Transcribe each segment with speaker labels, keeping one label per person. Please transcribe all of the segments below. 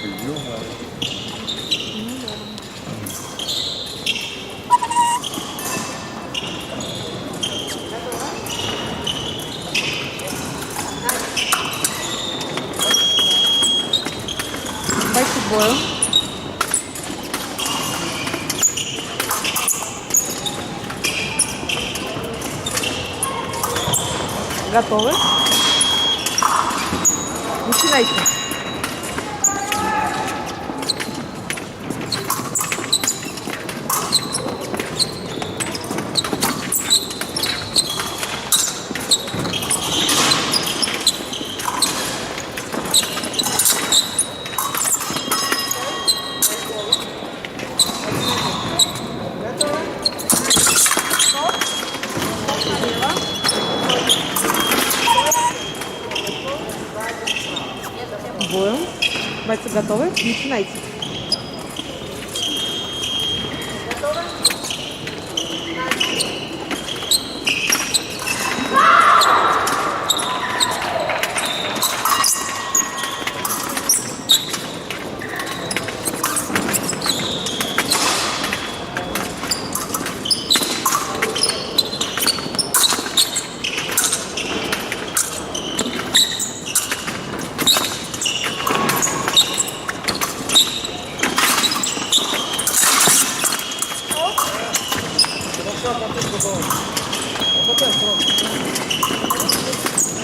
Speaker 1: Ё-моё.
Speaker 2: Бойцы к бою. Готовы? Начинайте. К бою. Бойцы готовы? Начинайте.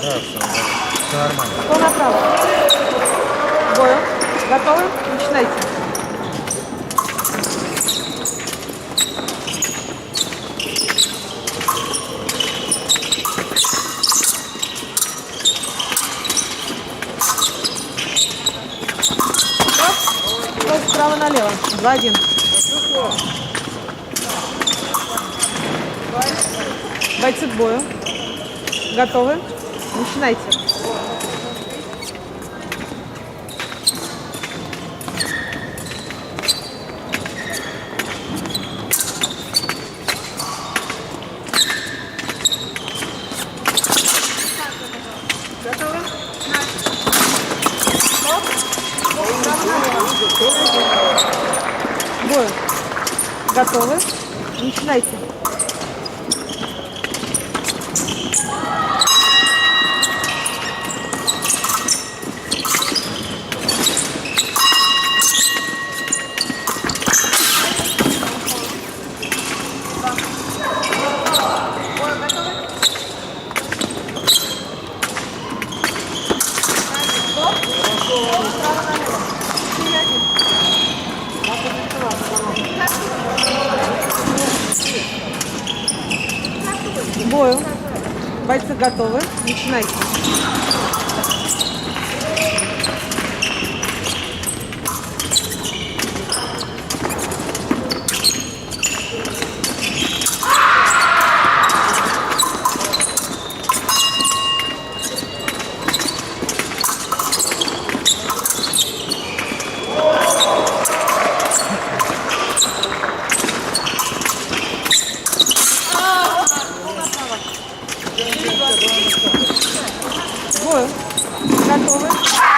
Speaker 1: Да, все нормально.
Speaker 2: Кто направо? К бою. Готовы? Начинайте. Стоп, справа налево. 2-1. Бойцы к бою. Готовы? Начинайте. К бою. Готовы? Начинайте. К бою. Бойцы готовы? Начинайте. К бою. Готовы? Начинайте.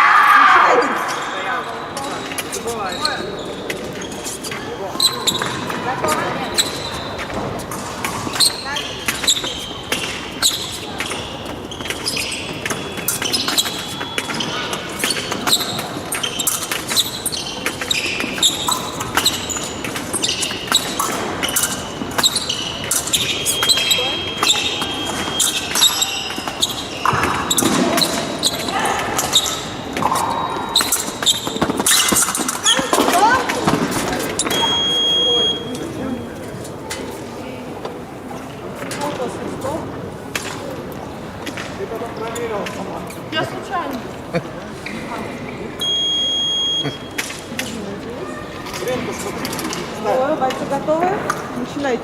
Speaker 2: Я случайно. Бойцы готовы? Начинайте.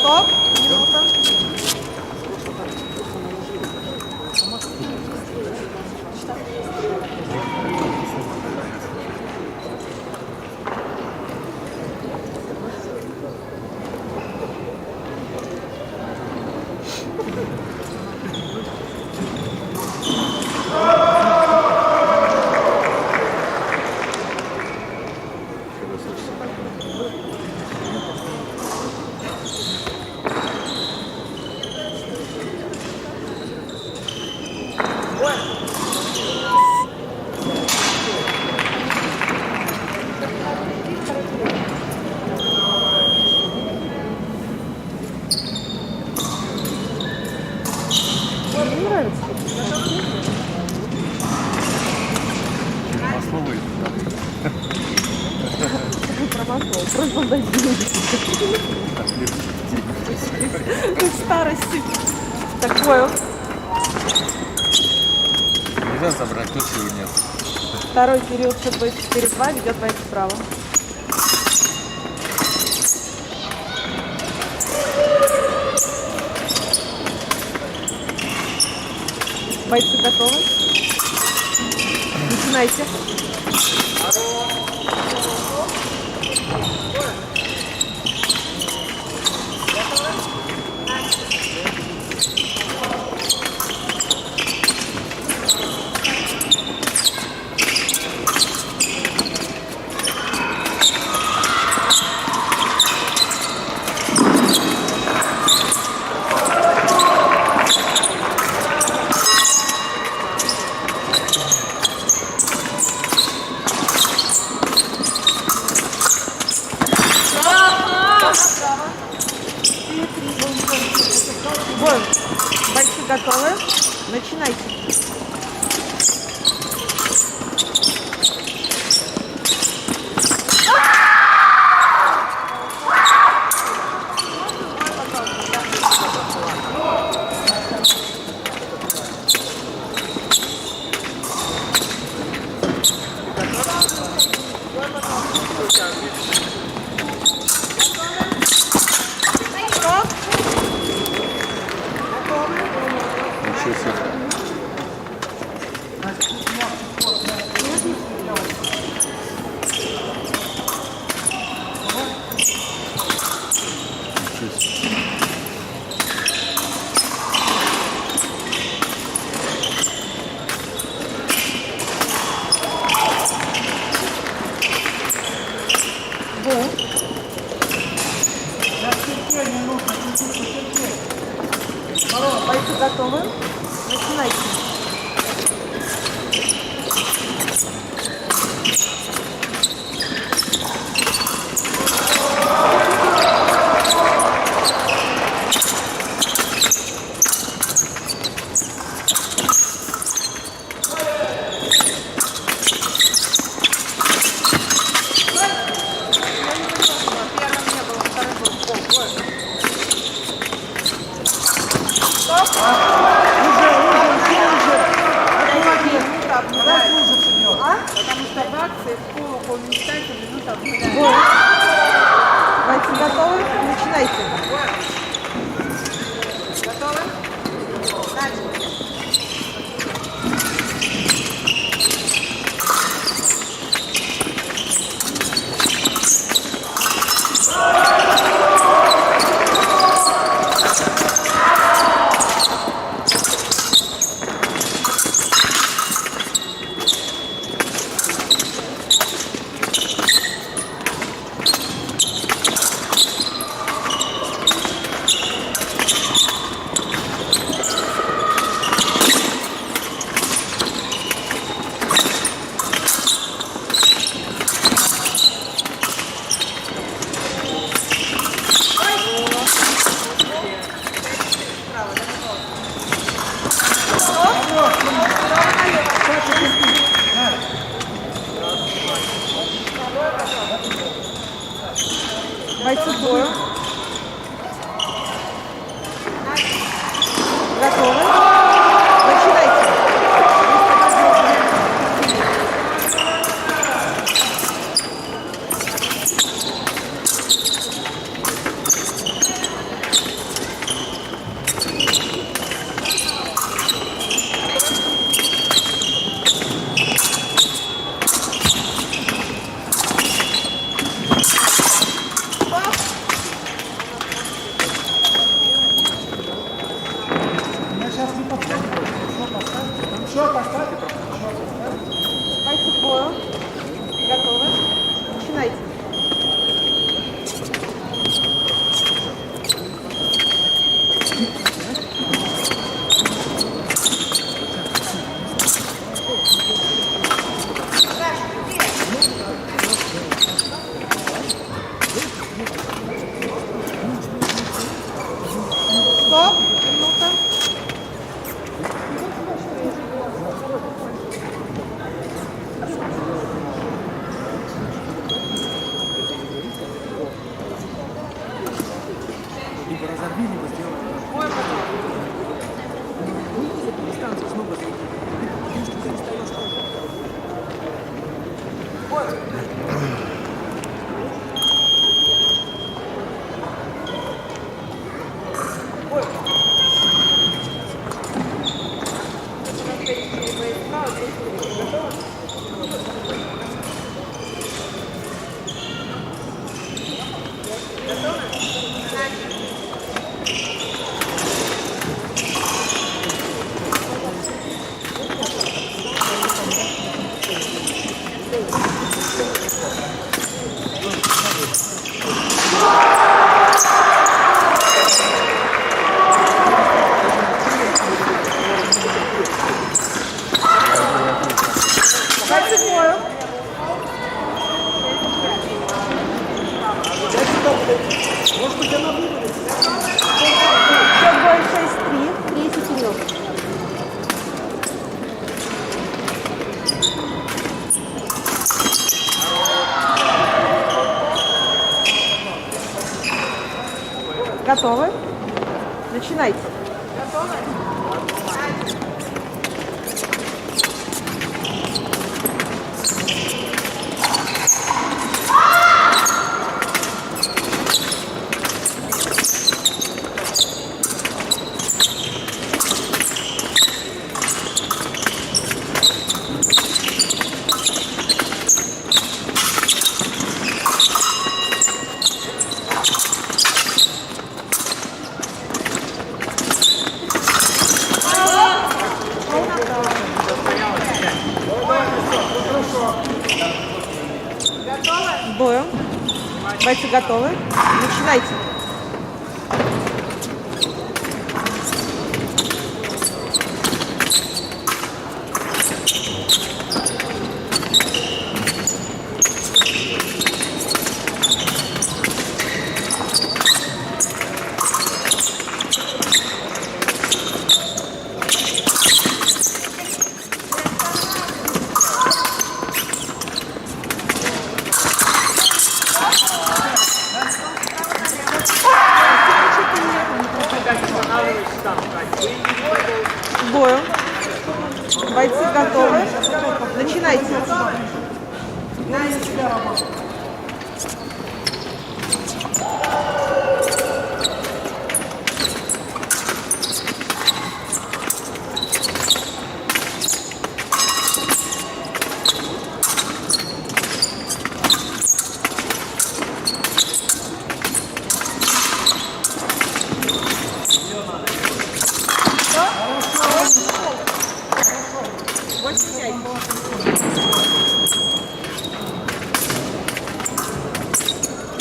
Speaker 2: Стоп. Минута. пошел. Просьба дать деньги. В старости. Такое.
Speaker 1: Нельзя забрать, тут его нет.
Speaker 2: Второй период Ш-24-2 ведет бойцы вправо. Бойцы готовы? Начинайте. Бой. Бойцы готовы? Начинайте.
Speaker 1: Ничего себе.
Speaker 2: Бой. Бойцы готовы? Начинайте.
Speaker 3: Потому что в акции в школу по университету минута гуляет.
Speaker 2: Бой. Бойцы готовы? Начинайте.
Speaker 3: Готовы? Начали.
Speaker 2: Бойцы к бою. Готовы? Начинайте. Готовы? Начинайте. К бою. Бойцы готовы? Начинайте. К бою. Бойцы готовы? Начинайте.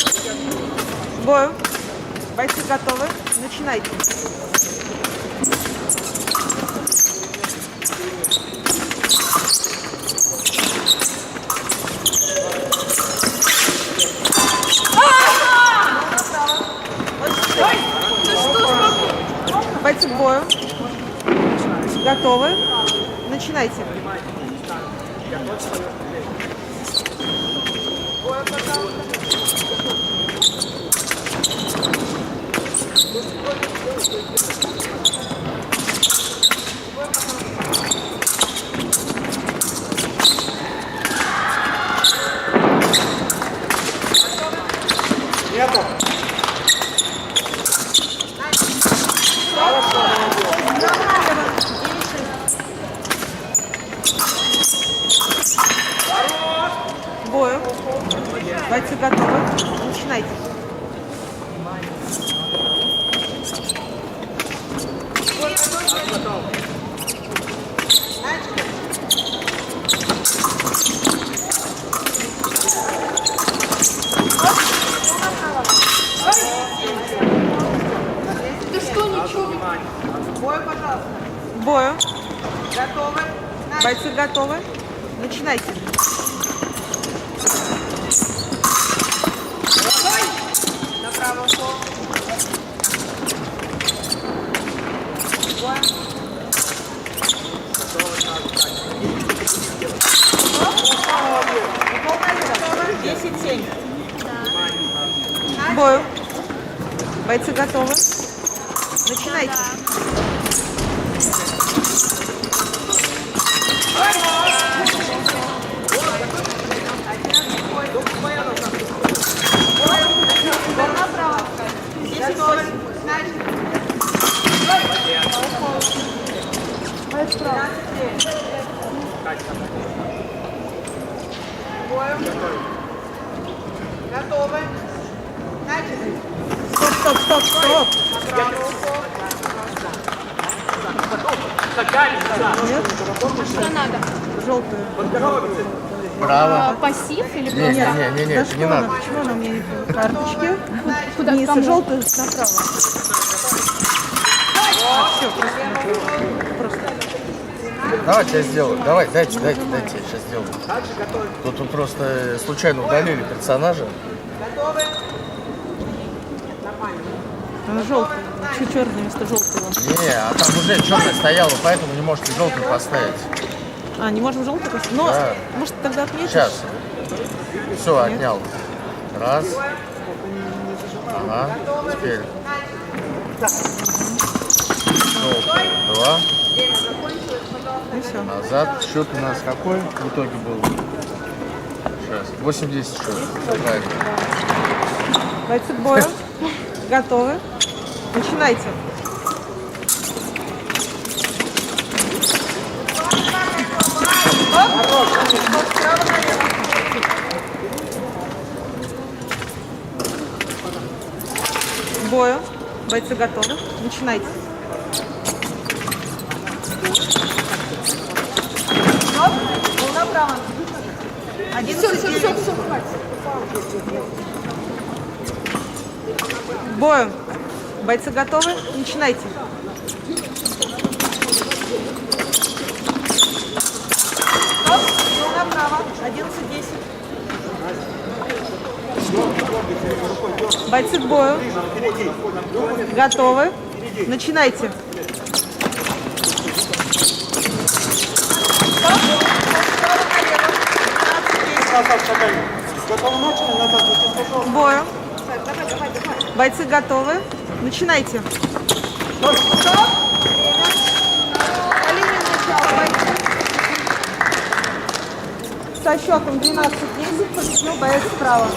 Speaker 2: К бою. Бойцы готовы? Начинайте. Бойцы к бою. Готовы? Начинайте. К бою. Бойцы готовы? Начинайте.
Speaker 3: Ты что, ничего? Бой, пожалуйста.
Speaker 2: К бою.
Speaker 3: Готовы?
Speaker 2: Бойцы готовы? Начинайте.
Speaker 3: Направо шел. Бой. 10-7.
Speaker 2: К бою. Бойцы готовы? Начинайте.
Speaker 3: Направо. 10-8. Бою. Готовы? Начали.
Speaker 2: Стоп, стоп, стоп, стоп. Нет?
Speaker 4: Что надо?
Speaker 2: Желтую.
Speaker 1: Право.
Speaker 4: Пассив или
Speaker 1: Не,
Speaker 4: просто?
Speaker 1: не, не, не,
Speaker 2: Да
Speaker 1: это
Speaker 2: что
Speaker 1: не
Speaker 2: она?
Speaker 1: надо.
Speaker 2: Почему она мне не по карточке?
Speaker 4: Куда,
Speaker 2: Вниз,
Speaker 4: кому?
Speaker 2: желтую направо. Все, просто.
Speaker 1: Давайте я сделаю. Давай, дайте, я сейчас сделаю. Тут просто случайно удалили персонажа.
Speaker 3: Готовы? Нормально.
Speaker 2: Она желтая. Чуть черная вместо желтого.
Speaker 1: Не, а там уже черная стояла, поэтому не можете желтый поставить.
Speaker 2: А, не можем желтый поставить? Но,
Speaker 1: Да.
Speaker 2: может, тогда отметишь?
Speaker 1: Сейчас. Все, отнял. Раз. Ага, теперь. Два.
Speaker 2: И все.
Speaker 1: Назад. Счет у нас какой в итоге был? Сейчас. 80 счет. Все правильно.
Speaker 2: Бойцы к бою. Готовы. Начинайте. К бою. Бойцы готовы. Начинайте. Направо. 11-9. К бою. Бойцы готовы? Начинайте. Направо. 11-10. Бойцы к бою. Готовы? Начинайте. К бою. Бойцы готовы? Начинайте. Со счетом 12-10 победил боец справа.